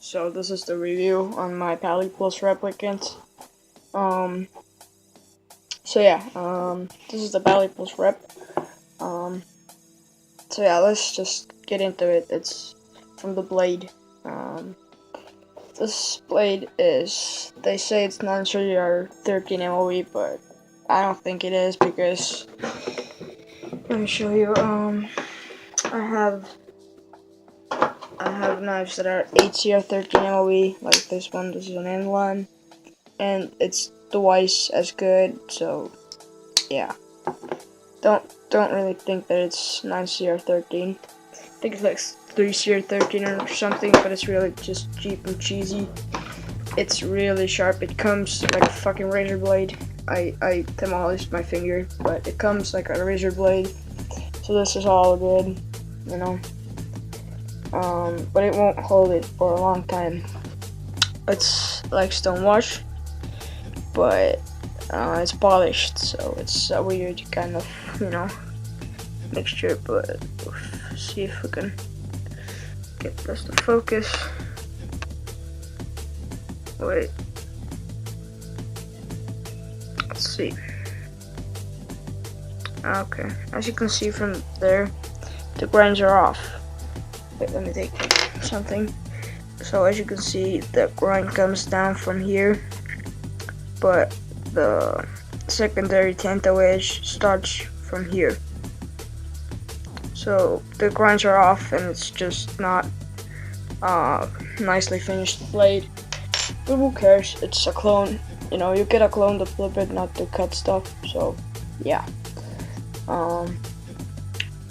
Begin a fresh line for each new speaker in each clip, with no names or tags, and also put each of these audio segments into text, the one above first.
So this is the review on my Baliplus replicant. Um, this is the Baliplus rep. Um, let's just get into it. It's from the blade. This blade is, they say it's 9-13 MOE, but I don't think it is because, let me show you, I have knives that are 8-13 MOE, like this one. This is an inline, and it's twice as good. So yeah, don't really think that it's 9-13. I think it's like 3-13 or something, but it's really just cheap and cheesy. It's really sharp. It comes like a fucking razor blade. I demolished my finger, but it comes like a razor blade. So this is all good, you know. But it won't hold it for a long time. It's like stonewash, but it's polished, so it's a weird kind of, mixture. But we'll see if we can get this to focus. Wait, let's see. Okay, as you can see from there, the grinds are off. Wait, let me take something. So as you can see, the grind comes down from here, but the secondary tanto edge starts from here. So the grinds are off, and it's just not nicely finished blade. But who cares? It's a clone. You get a clone to flip it, not to cut stuff. So yeah.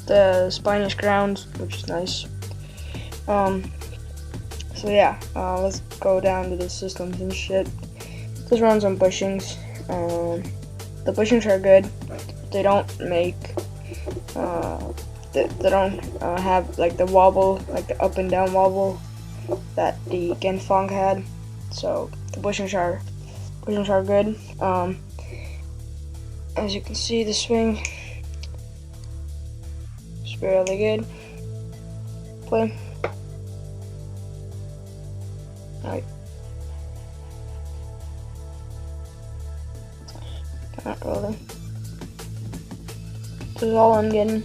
The spine is ground, which is nice. Let's go down to the systems and shit. This runs on bushings. The bushings are good. They don't make, they don't have like the wobble, like the up and down wobble that the Genfong had. So the bushings are good. As you can see, the swing is really good. Play. Alright. Not really. This is all I'm getting.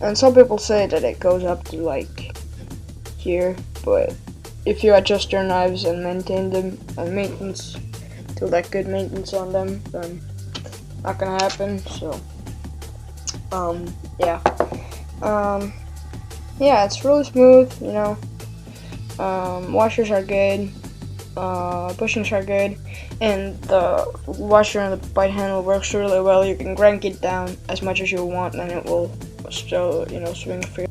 And some people say that it goes up to like here, but if you adjust your knives and maintain them and do like good maintenance on them, then not gonna happen. So it's really smooth, washers are good, bushings are good, and the washer and the bite handle works really well. You can crank it down as much as you want and it will still, swing free.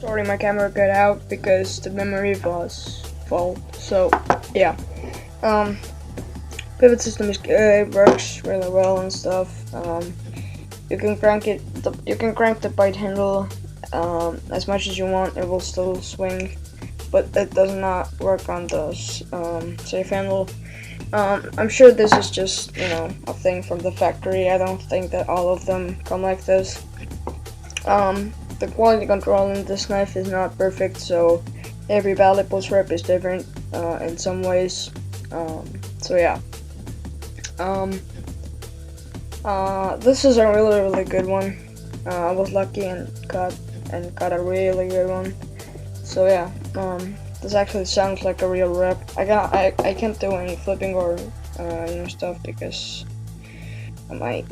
Sorry, my camera got out because the memory was full. So yeah, pivot system is good, works really well and stuff. You can crank the bite handle as much as you want. It will still swing, but it does not work on the safe handle. I'm sure this is just a thing from the factory. I don't think that all of them come like this. The quality control in this knife is not perfect, so every Baliplus rep is different in some ways. This is a really good one. I was lucky and got a really good one. So yeah, this actually sounds like a real rep. I can't do any flipping or stuff because my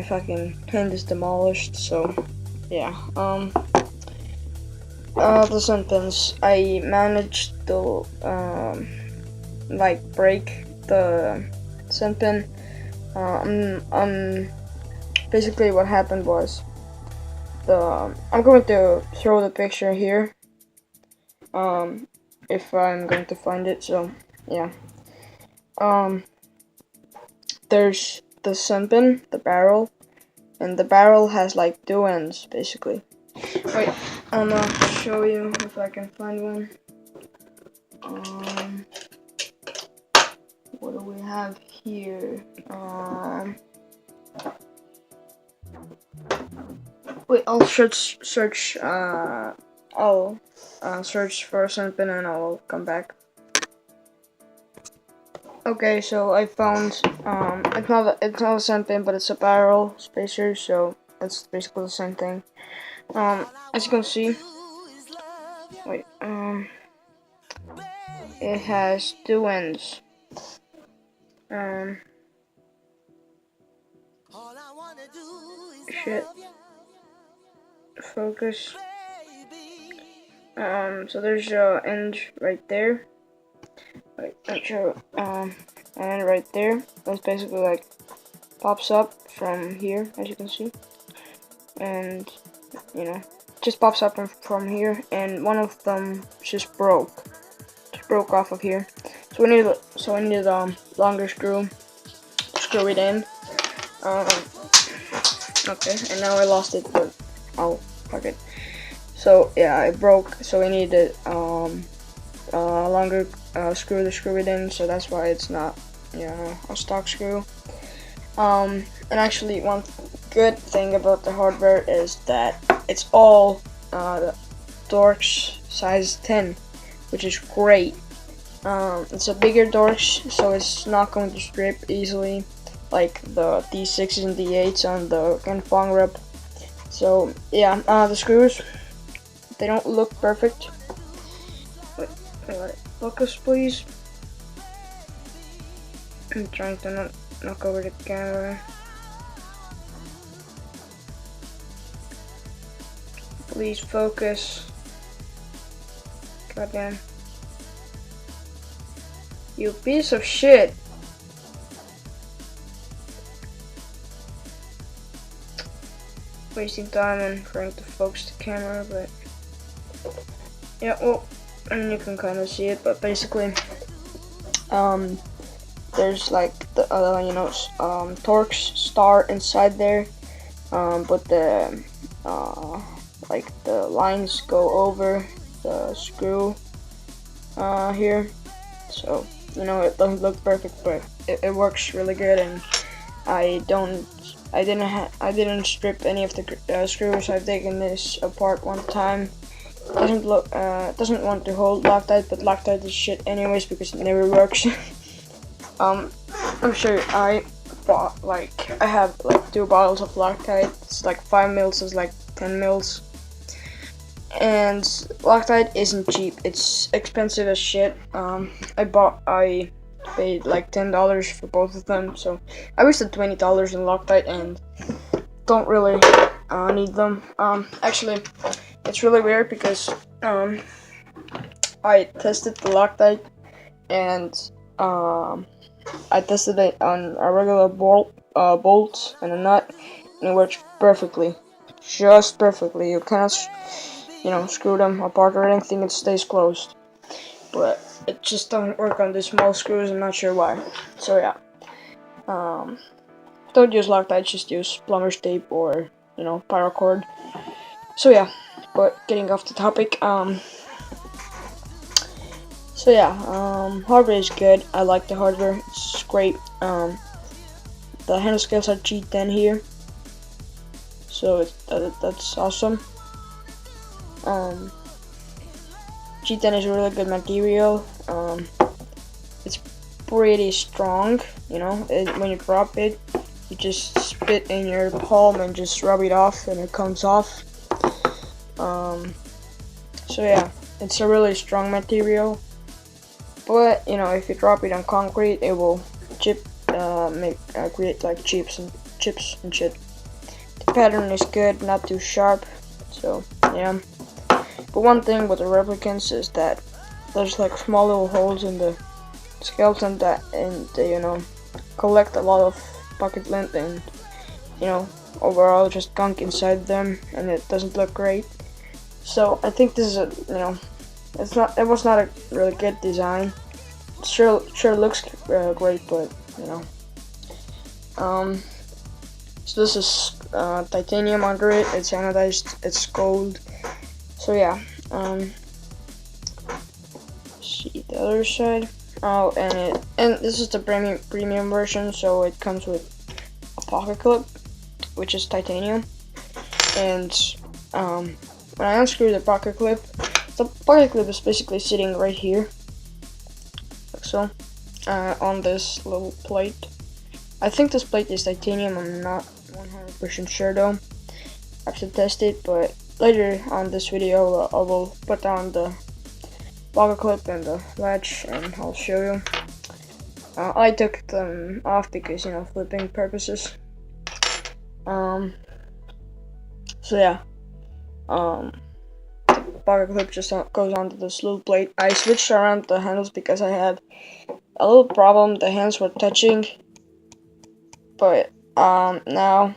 fucking hand is demolished. So yeah, the sun pins, I managed to break the sun pin. Basically what happened was I'm going to throw the picture here if I'm going to find it. So yeah, there's the sun pin, the barrel, and the barrel has like two ends basically. Wait, I'm gonna show you if I can find one. What do we have here? Wait, I'll search I'll search for something and I'll come back. Okay, so I found it's not a something, but it's a barrel spacer, so it's basically the same thing. As you can see, wait, it has two ends. Shit. Focus. So there's a end right there. Wait, not sure. And right there. That's basically like pops up from here, as you can see, and you know, just pops up from here. And one of them just broke off of here. So I needed longer screw to screw it in. Okay, and now I lost it, but oh, fuck it. So yeah, it broke. So we needed longer screw to screw it in. So that's why it's not, you know, a stock screw. And actually, one good thing about the hardware is that it's all Dorks size 10, which is great. It's a bigger Dorks, so it's not going to strip easily like the D6s and D8s on the cant rep. So yeah, the screws, they don't look perfect. Wait, focus please. I'm trying to not knock over the camera. Please focus. Goddamn. You piece of shit. Wasting time and trying to focus the camera, but yeah, well, and you can kind of see it, but basically, there's like the Torx star inside there, but the like the lines go over the screw here, so you know it doesn't look perfect, but it works really good, and I didn't strip any of the screws. I've taken this apart one time. Doesn't want to hold Loctite, but Loctite is shit anyways because it never works. I'm sure I have like 2 bottles of Loctite. It's like 5 mils, it's like 10 mils. And Loctite isn't cheap. It's expensive as shit. I paid like $10 for both of them, so I wasted $20 in Loctite and don't really need them. Actually, it's really weird because I tested the Loctite and I tested it on a regular bolt and a nut, and it works perfectly, just perfectly. You cannot, screw them apart or anything. It stays closed, but it just doesn't work on the small screws. I'm not sure why. So yeah, don't use Loctite. Just use plumber's tape or paracord. So yeah, but getting off the topic. So yeah, hardware is good. I like the hardware. It's great. The handle scales are G10 here, so that's awesome. G10 is a really good material. It's pretty strong. When you drop it, you just spit in your palm and just rub it off, and it comes off. So yeah, it's a really strong material. But if you drop it on concrete, it will create like chips and shit. The pattern is good, not too sharp. So yeah. But one thing with the replicants is that there's like small little holes in the skeleton and they collect a lot of pocket lint and overall just gunk inside them, and it doesn't look great. So I think this is it was not a really good design. It sure looks great, but so this is titanium under it. It's anodized. It's gold. So yeah. See the other side. Oh, and this is the premium version. So it comes with a pocket clip, which is titanium, and when I unscrew the pocket clip is basically sitting right here, like so, on this little plate. I think this plate is titanium. I'm not 100% sure though. I have to test it, but later on this video, I will put on the pocket clip and the latch, and I'll show you. I took them off because, you know, flipping purposes. So yeah, the pocket clip just goes onto the sleeve plate. I switched around the handles because I had a little problem. The hands were touching, but now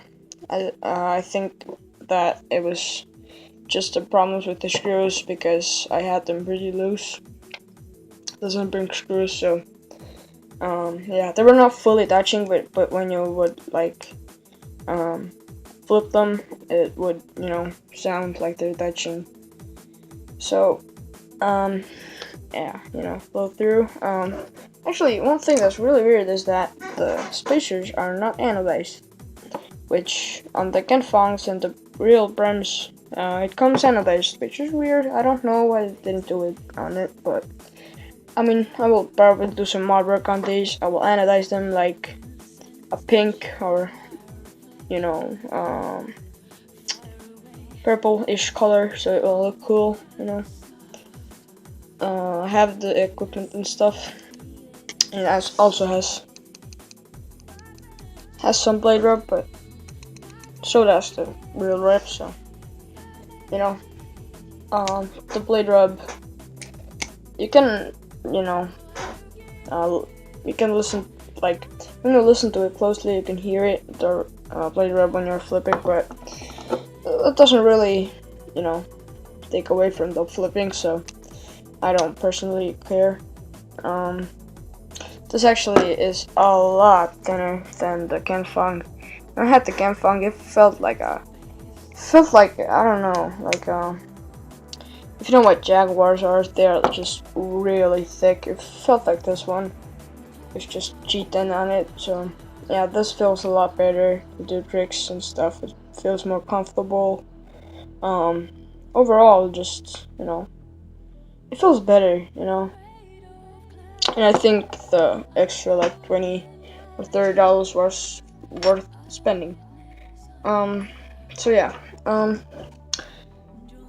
I think that it was just the problems with the screws because I had them pretty loose. Doesn't bring screws, so yeah, they were not fully touching, but when you would like flip them, it would, you know, sound like they're touching. So yeah, you know, flow through. Actually, one thing that's really weird is that the spacers are not anodized, which on the cant and the real brims, it comes anodized, which is weird. I don't know why they didn't do it on it, but I mean, I will probably do some mod work on these. I will anodize them like a pink or, you know, purple-ish color, so it will look cool, you know. I have the equipment and stuff, and it also has some blade rub, but so does the real rep. So, you know, the blade rub, you can, you know, you can listen, like, when you listen to it closely, you can hear it, the blade rub when you're flipping, but it doesn't really, you know, take away from the flipping, so I don't personally care. This actually is a lot thinner than the cant. When I had the cant, it felt like I don't know, like if you know what Jaguars are, they're just really thick. It felt like this one. It's just G10 on it, so yeah, this feels a lot better to do tricks and stuff. It feels more comfortable. Overall, just, you know, it feels better, you know. And I think the extra like $20 or $30 was worth spending. So yeah,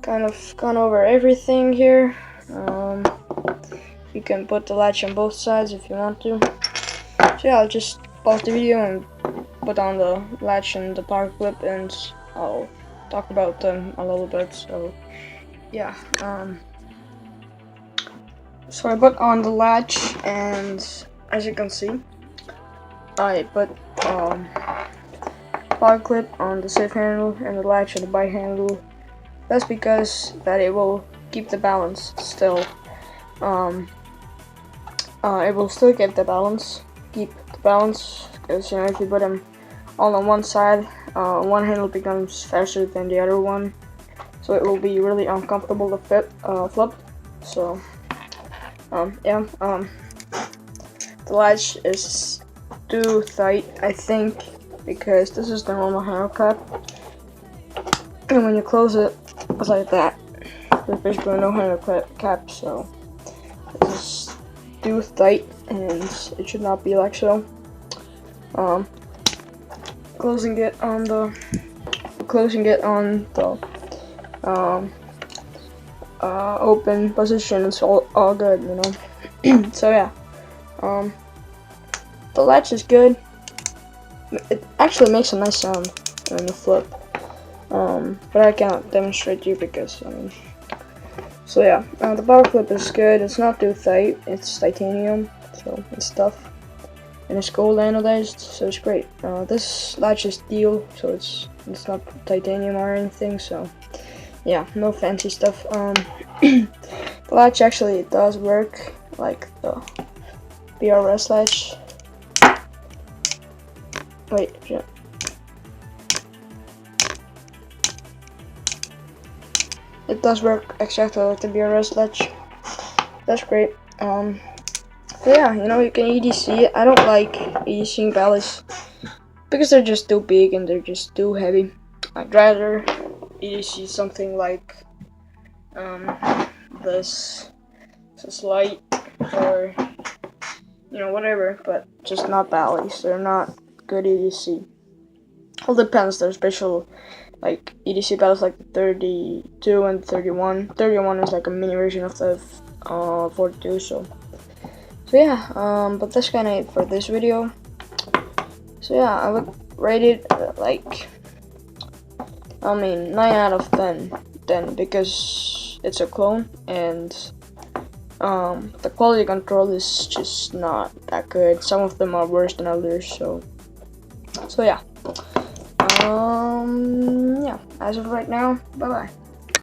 kind of gone over everything here. You can put the latch on both sides if you want to. So yeah, I'll just pause the video and put on the latch and the power clip, and I'll talk about them a little bit. So yeah, so I put on the latch, and as you can see, I put power clip on the safe handle and the latch on the bite handle. That's because that it will keep the balance still. It will still keep the balance, because, you know, if you put them all on one side, one handle becomes faster than the other one, so it will be really uncomfortable to flip. So yeah, the latch is too tight, I think, because this is the normal handle cap, and when you close it, it's like that. There's basically no handle cap, so this is too tight, and it should not be like so. Closing it on the open position, it's all good, you know. So yeah, the latch is good. It actually makes a nice sound when you flip, but I cannot demonstrate to you because, I mean. So yeah, the power clip is good. It's not too tight. It's titanium, so it's tough, and it's gold anodized, so it's great. This latch is steel, so it's not titanium or anything. So yeah, no fancy stuff. The latch actually does work like the BRS latch. Wait, yeah. It does work exactly like the BRS latch. That's great. So yeah, you know, you can EDC it. I don't like EDCing Balis because they're just too big and they're just too heavy. I'd rather EDC something like this is light, or whatever, but just not Bally's. They're not good EDC. All depends. There's special like EDC battles like the 32 and 31. 31 is like a mini version of the 42. So yeah. But that's kind of it for this video. So yeah, I would rate it like 9 out of 10. Then because it's a clone and the quality control is just not that good. Some of them are worse than others. So yeah. Yeah. As of right now, bye bye.